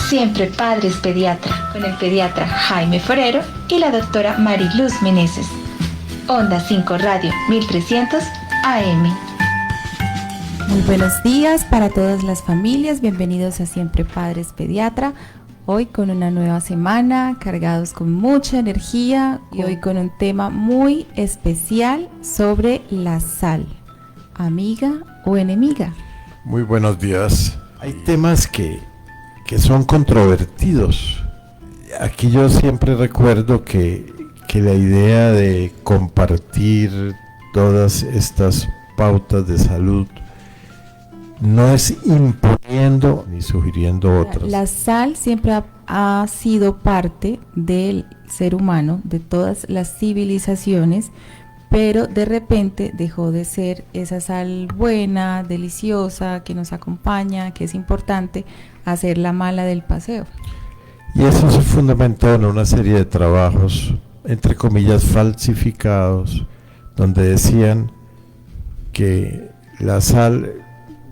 Siempre Padres Pediatra, con el pediatra Jaime Forero y la doctora Mariluz Meneses. Onda 5 Radio 1300 AM. Muy buenos días para todas las familias, bienvenidos a Siempre Padres Pediatra. Hoy con una nueva semana, cargados con mucha energía y hoy con un tema muy especial sobre la sal, amiga o enemiga. Muy buenos días. Hay temas que son controvertidos. Aquí yo siempre recuerdo que la idea de compartir todas estas pautas de salud no es imponiendo ni sugiriendo otras. La sal siempre ha sido parte del ser humano, de todas las civilizaciones, pero de repente dejó de ser esa sal buena, deliciosa, que nos acompaña, que es importante, a ser la mala del paseo. Y eso se fundamentó en una serie de trabajos, entre comillas, falsificados, donde decían que la sal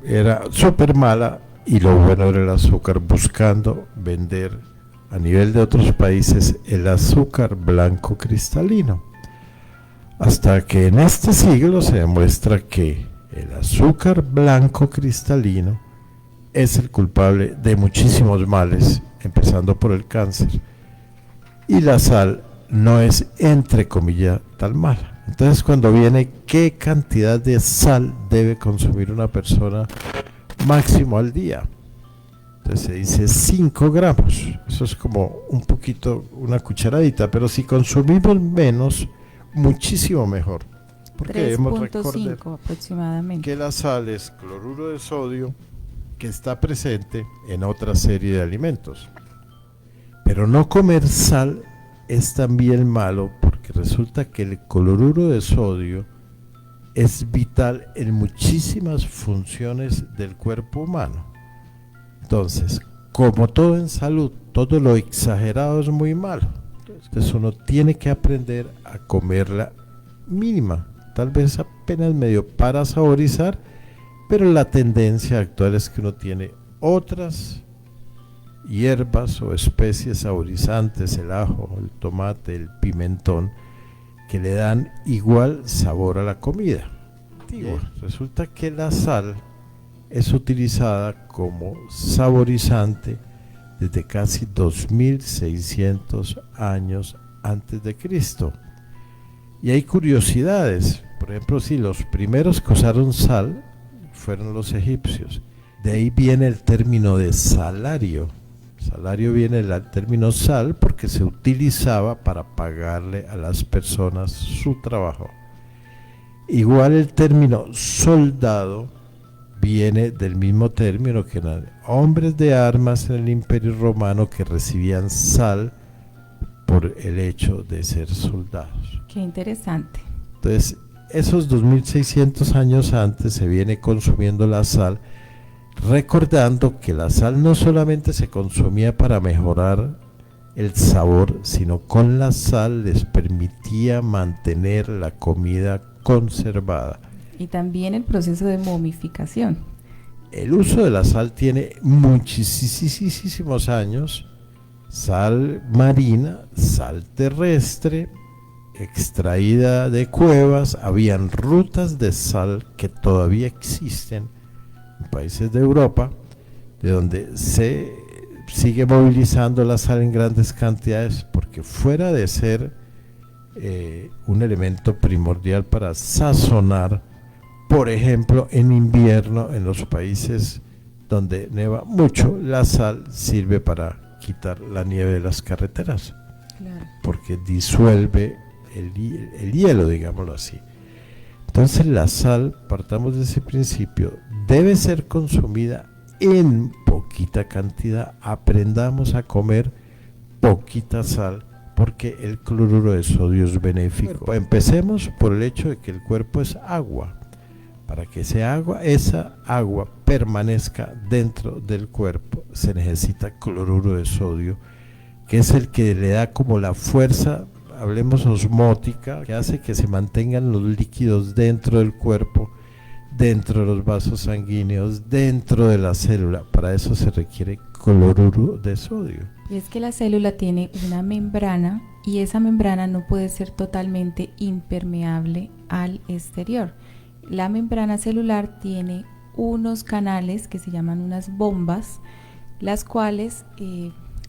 era súper mala y lo bueno era el azúcar, buscando vender a nivel de otros países el azúcar blanco cristalino. Hasta que en este siglo se demuestra que el azúcar blanco cristalino es el culpable de muchísimos males, empezando por el cáncer. Y la sal no es, entre comillas, tan mala. Entonces, cuando viene qué cantidad de sal debe consumir una persona máximo al día, entonces se dice 5 gramos. Eso es como un poquito, una cucharadita, pero si consumimos menos, muchísimo mejor. Porque hemos recordado aproximadamente que la sal es cloruro de sodio que está presente en otra serie de alimentos. Pero no comer sal es también malo, porque resulta que el cloruro de sodio es vital en muchísimas funciones del cuerpo humano. Entonces, como todo en salud, todo lo exagerado es muy malo. Entonces uno tiene que aprender a comerla mínima, tal vez apenas medio para saborizar, pero la tendencia actual es que uno tiene otras hierbas o especies saborizantes, el ajo, el tomate, el pimentón, que le dan igual sabor a la comida. Resulta que la sal es utilizada como saborizante desde casi 2600 años antes de Cristo. Y hay curiosidades. Por ejemplo, si los primeros que usaron sal fueron los egipcios. De ahí viene el término de salario. Salario viene del término sal porque se utilizaba para pagarle a las personas su trabajo. Igual el término soldado viene del mismo término que eran hombres de armas en el Imperio Romano que recibían sal por el hecho de ser soldados. Qué interesante. Entonces, esos 2600 años antes se viene consumiendo la sal, recordando que la sal no solamente se consumía para mejorar el sabor, sino con la sal les permitía mantener la comida conservada. Y también el proceso de momificación. El uso de la sal tiene muchísimos años. Sal marina, sal terrestre, extraída de cuevas. Habían rutas de sal que todavía existen en países de Europa, de donde se sigue movilizando la sal en grandes cantidades, porque fuera de ser un elemento primordial para sazonar, por ejemplo, en invierno, en los países donde neva mucho, la sal sirve para quitar la nieve de las carreteras, claro, porque disuelve el hielo, digámoslo así. Entonces la sal, partamos de ese principio, debe ser consumida en poquita cantidad. Aprendamos a comer poquita sal, porque el cloruro de sodio es benéfico. Empecemos por el hecho de que el cuerpo es agua. Para que esa agua permanezca dentro del cuerpo, se necesita cloruro de sodio, que es el que le da como la fuerza, hablemos osmótica, que hace que se mantengan los líquidos dentro del cuerpo dentro de los vasos sanguíneos, dentro de la célula. Para eso se requiere cloruro de sodio. Y es que la célula tiene una membrana y esa membrana no puede ser totalmente impermeable al exterior. La membrana celular tiene unos canales que se llaman unas bombas, las cuales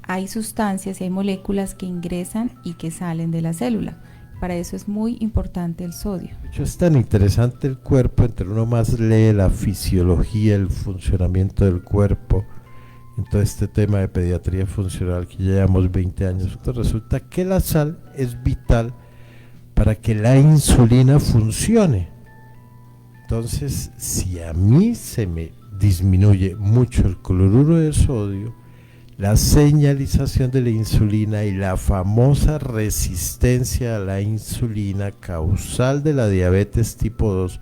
hay sustancias y hay moléculas que ingresan y que salen de la célula. Para eso es muy importante el sodio. De hecho, es tan interesante el cuerpo, entre uno más lee la fisiología, el funcionamiento del cuerpo, en todo este tema de pediatría funcional que ya llevamos 20 años. Entonces resulta que la sal es vital para que la insulina funcione. Entonces, si a mí se me disminuye mucho el cloruro de sodio, la señalización de la insulina y la famosa resistencia a la insulina causal de la diabetes tipo 2,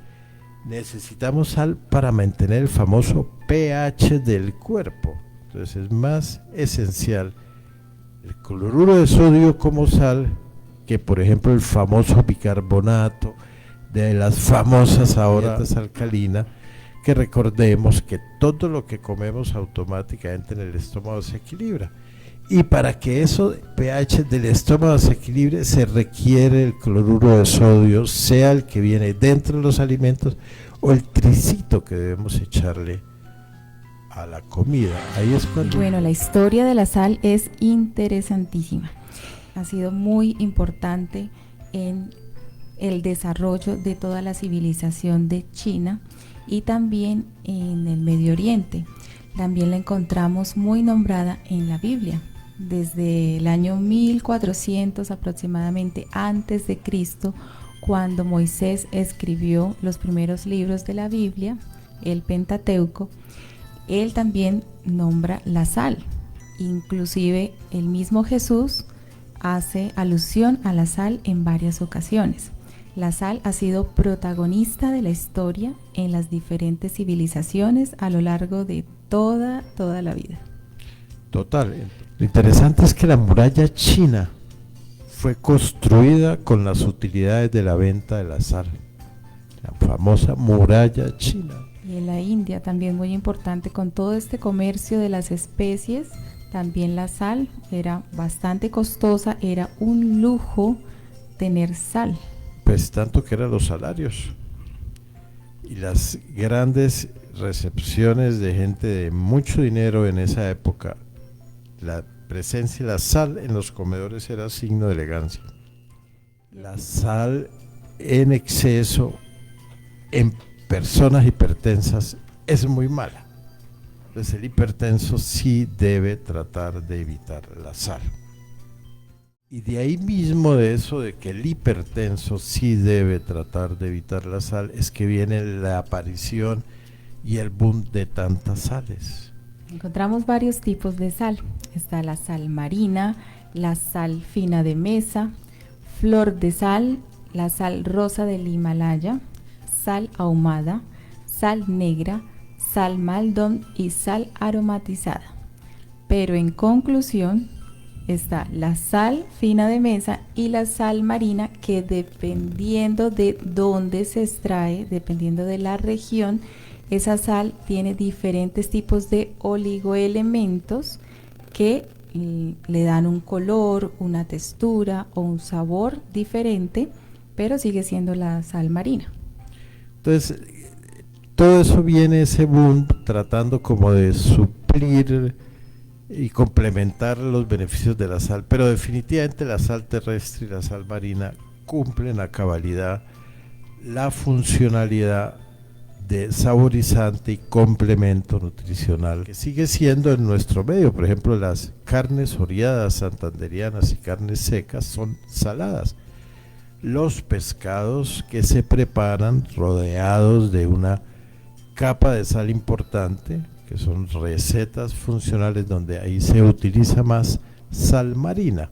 necesitamos sal para mantener el famoso pH del cuerpo. Entonces es más esencial el cloruro de sodio como sal que, por ejemplo, el famoso bicarbonato, de las famosas ahora alcalinas, que recordemos que todo lo que comemos automáticamente en el estómago se equilibra. Y para que eso pH del estómago se equilibre, se requiere el cloruro de sodio, sea el que viene dentro de los alimentos o el tricito que debemos echarle a la comida. Ahí es cuando... Bueno, la historia de la sal es interesantísima. Ha sido muy importante en el desarrollo de toda la civilización de China y también en el Medio Oriente. También la encontramos muy nombrada en la Biblia. Desde el año 1400 aproximadamente antes de Cristo, cuando Moisés escribió los primeros libros de la Biblia, el Pentateuco, él también nombra la sal. Inclusive el mismo Jesús hace alusión a la sal en varias ocasiones. La sal ha sido protagonista de la historia en las diferentes civilizaciones a lo largo de toda la vida. Total. Lo interesante es que la muralla china fue construida con las utilidades de la venta de la sal. La famosa muralla china. Y en la India también muy importante, con todo este comercio de las especies, también la sal era bastante costosa, era un lujo tener sal. Pues tanto que eran los salarios y las grandes recepciones de gente de mucho dinero en esa época, la presencia de la sal en los comedores era signo de elegancia. La sal en exceso en personas hipertensas es muy mala. Entonces el hipertenso sí debe tratar de evitar la sal. Y de ahí mismo, de eso de que el hipertenso sí debe tratar de evitar la sal, es que viene la aparición y el boom de tantas sales. Encontramos varios tipos de sal. Está la sal marina, la sal fina de mesa, flor de sal, la sal rosa del Himalaya, sal ahumada, sal negra, sal maldón y sal aromatizada. Pero en conclusión, está la sal fina de mesa y la sal marina, que dependiendo de dónde se extrae, dependiendo de la región, esa sal tiene diferentes tipos de oligoelementos que le dan un color, una textura o un sabor diferente, pero sigue siendo la sal marina. Entonces, todo eso viene, ese boom, tratando como de suplir y complementar los beneficios de la sal, pero definitivamente la sal terrestre y la sal marina cumplen a cabalidad la funcionalidad de saborizante y complemento nutricional que sigue siendo en nuestro medio. Por ejemplo, las carnes oreadas santanderianas y carnes secas son saladas. Los pescados que se preparan rodeados de una capa de sal importante, que son recetas funcionales donde ahí se utiliza más sal marina.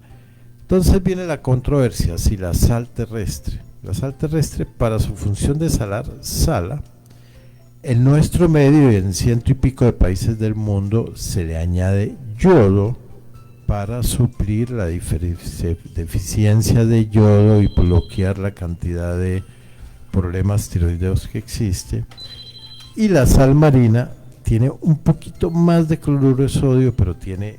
Entonces viene la controversia, si la sal terrestre para su función de salar, sala. En nuestro medio y en 100 y pico de países del mundo se le añade yodo para suplir la deficiencia de yodo y bloquear la cantidad de problemas tiroideos que existe. Y la sal marina tiene un poquito más de cloruro de sodio, pero tiene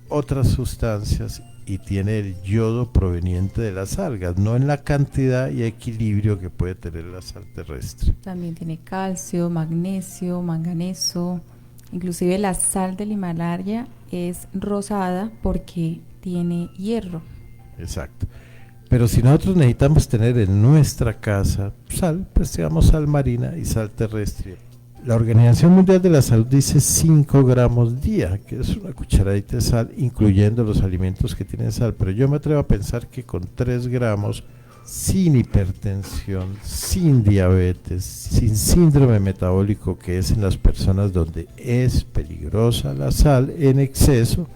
otras sustancias y tiene el yodo proveniente de las algas, no en la cantidad y equilibrio que puede tener la sal terrestre. También tiene calcio, magnesio, manganeso, inclusive la sal del Himalaya es rosada porque tiene hierro. Exacto. Pero si nosotros necesitamos tener en nuestra casa sal, pues digamos sal marina y sal terrestre. La Organización Mundial de la Salud dice 5 gramos día, que es una cucharadita de sal, incluyendo los alimentos que tienen sal, pero yo me atrevo a pensar que con 3 gramos, sin hipertensión, sin diabetes, sin síndrome metabólico, que es en las personas donde es peligrosa la sal en exceso,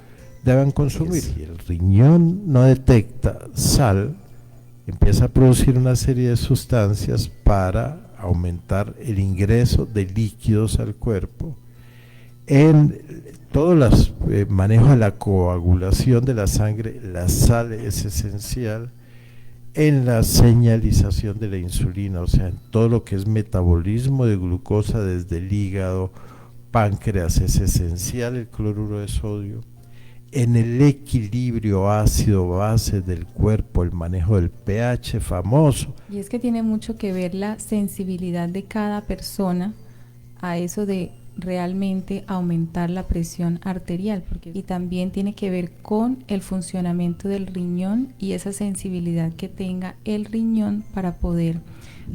deben consumir. Si el riñón no detecta sal, empieza a producir una serie de sustancias para aumentar el ingreso de líquidos al cuerpo. En todo el manejo de la coagulación de la sangre, la sal es esencial. En la señalización de la insulina, o sea, en todo lo que es metabolismo de glucosa desde el hígado, páncreas, es esencial el cloruro de sodio. En el equilibrio ácido-base del cuerpo, el manejo del pH famoso. Y es que tiene mucho que ver la sensibilidad de cada persona a eso de realmente aumentar la presión arterial, y también tiene que ver con el funcionamiento del riñón y esa sensibilidad que tenga el riñón para poder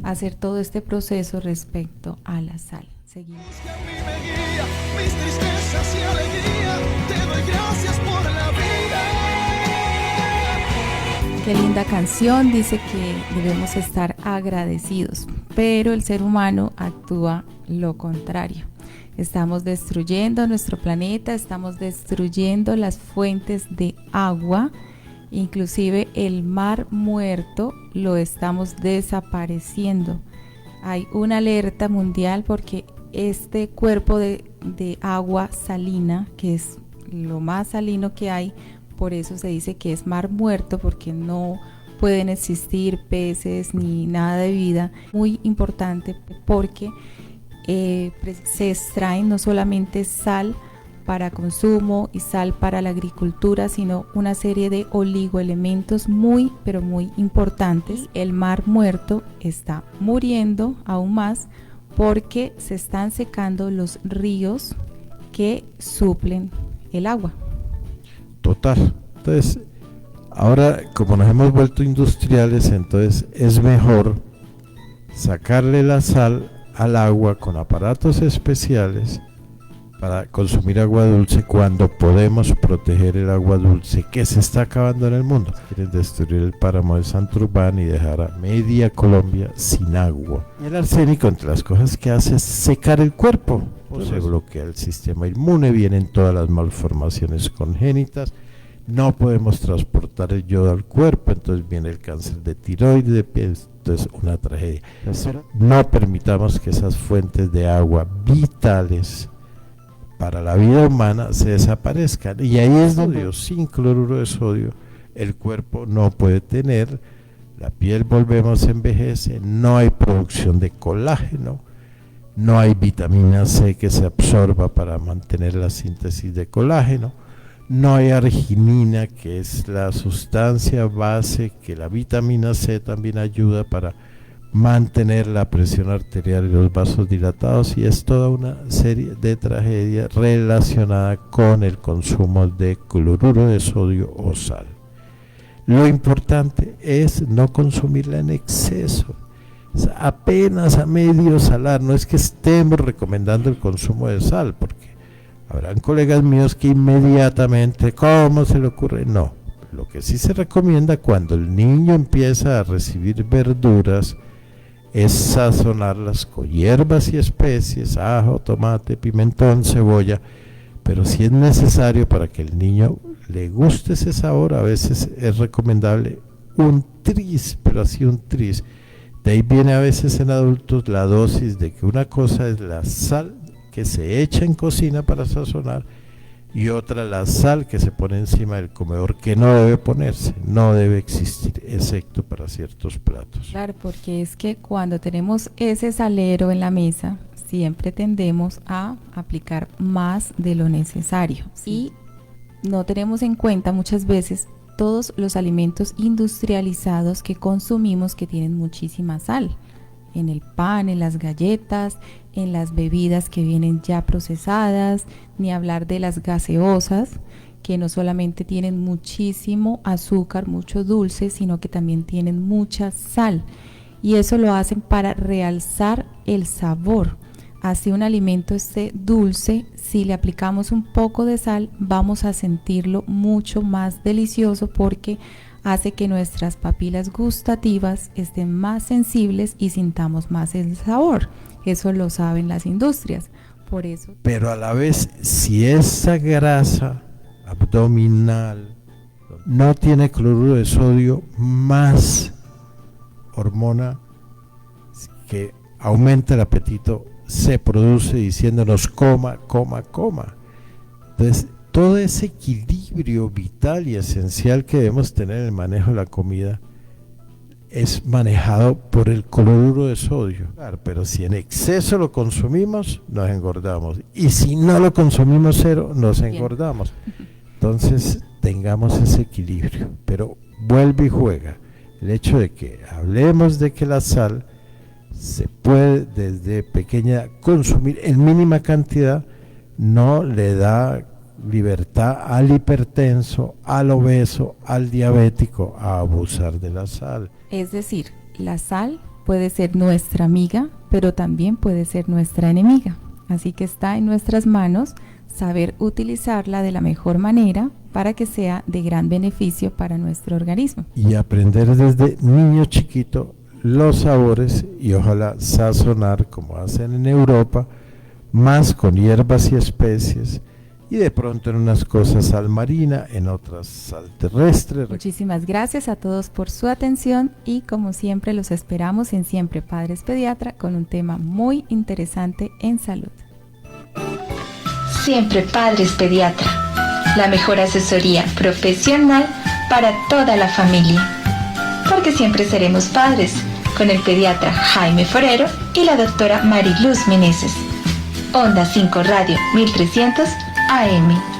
hacer todo este proceso respecto a la sal. Seguimos. Mis tristezas y alegría, te doy gracias por la vida. Qué linda canción, dice que debemos estar agradecidos, pero el ser humano actúa lo contrario. Estamos destruyendo nuestro planeta, estamos destruyendo las fuentes de agua, inclusive el mar muerto lo estamos desapareciendo. Hay una alerta mundial porque este cuerpo de agua salina, que es lo más salino que hay, por eso se dice que es mar muerto, porque no pueden existir peces ni nada de vida. Muy importante porque se extraen no solamente sal para consumo y sal para la agricultura, sino una serie de oligoelementos muy, pero muy importantes. El mar muerto está muriendo aún más porque se están secando los ríos que suplen el agua. Total. Entonces, ahora como nos hemos vuelto industriales, entonces es mejor sacarle la sal al agua con aparatos especiales para consumir agua dulce cuando podemos proteger el agua dulce que se está acabando en el mundo. Quieren destruir el páramo de Santurbán y dejar a media Colombia sin agua. Y el arsénico, entre las cosas que hace, es secar el cuerpo. Se bloquea el sistema inmune, vienen todas las malformaciones congénitas, no podemos transportar el yodo al cuerpo, entonces viene el cáncer de tiroides, de piel, entonces una tragedia. No permitamos que esas fuentes de agua vitales para la vida humana se desaparezcan, y ahí es donde sin cloruro de sodio el cuerpo no puede tener, la piel, volvemos, envejece, no hay producción de colágeno, no hay vitamina C que se absorba para mantener la síntesis de colágeno, no hay arginina, que es la sustancia base que la vitamina C también ayuda para mantener la presión arterial y los vasos dilatados, y es toda una serie de tragedias relacionadas con el consumo de cloruro de sodio o sal. Lo importante es no consumirla en exceso, apenas a medio salar. No es que estemos recomendando el consumo de sal, porque habrán colegas míos que inmediatamente, ¿cómo se le ocurre? No, lo que sí se recomienda cuando el niño empieza a recibir verduras es sazonarlas con hierbas y especies, ajo, tomate, pimentón, cebolla, pero si es necesario para que el niño le guste ese sabor, a veces es recomendable un tris, pero así un tris. De ahí viene a veces en adultos la dosis de que una cosa es la sal que se echa en cocina para sazonar y otra la sal que se pone encima del comedor, que no debe ponerse, no debe existir, excepto para ciertos platos. Claro, porque es que cuando tenemos ese salero en la mesa, siempre tendemos a aplicar más de lo necesario y no tenemos en cuenta muchas veces todos los alimentos industrializados que consumimos que tienen muchísima sal. En el pan, en las galletas, en las bebidas que vienen ya procesadas, ni hablar de las gaseosas, que no solamente tienen muchísimo azúcar, mucho dulce, sino que también tienen mucha sal. Y eso lo hacen para realzar el sabor. Así un alimento esté dulce, si le aplicamos un poco de sal, vamos a sentirlo mucho más delicioso porque hace que nuestras papilas gustativas estén más sensibles y sintamos más el sabor. Eso lo saben las industrias. Por eso. Pero a la vez, si esa grasa abdominal no tiene cloruro de sodio, más hormona que aumenta el apetito se produce diciéndonos coma. Entonces, todo ese equilibrio vital y esencial que debemos tener en el manejo de la comida es manejado por el cloruro de sodio. Claro, pero si en exceso lo consumimos, nos engordamos. Y si no lo consumimos cero, nos engordamos. Entonces, tengamos ese equilibrio. Pero vuelve y juega. El hecho de que hablemos de que la sal se puede desde pequeña consumir en mínima cantidad, no le da libertad al hipertenso, al obeso, al diabético a abusar de la sal. Es decir, la sal puede ser nuestra amiga, pero también puede ser nuestra enemiga. Así que está en nuestras manos saber utilizarla de la mejor manera para que sea de gran beneficio para nuestro organismo. Y aprender desde niño chiquito los sabores y ojalá sazonar como hacen en Europa, más con hierbas y especies, y de pronto en unas cosas sal marina, en otras sal terrestre. Muchísimas gracias a todos por su atención y como siempre los esperamos en Siempre Padres Pediatra con un tema muy interesante en salud. Siempre Padres Pediatra, la mejor asesoría profesional para toda la familia. Porque siempre seremos padres, con el pediatra Jaime Forero y la doctora Mariluz Meneses. Onda 5 Radio 1300 AM.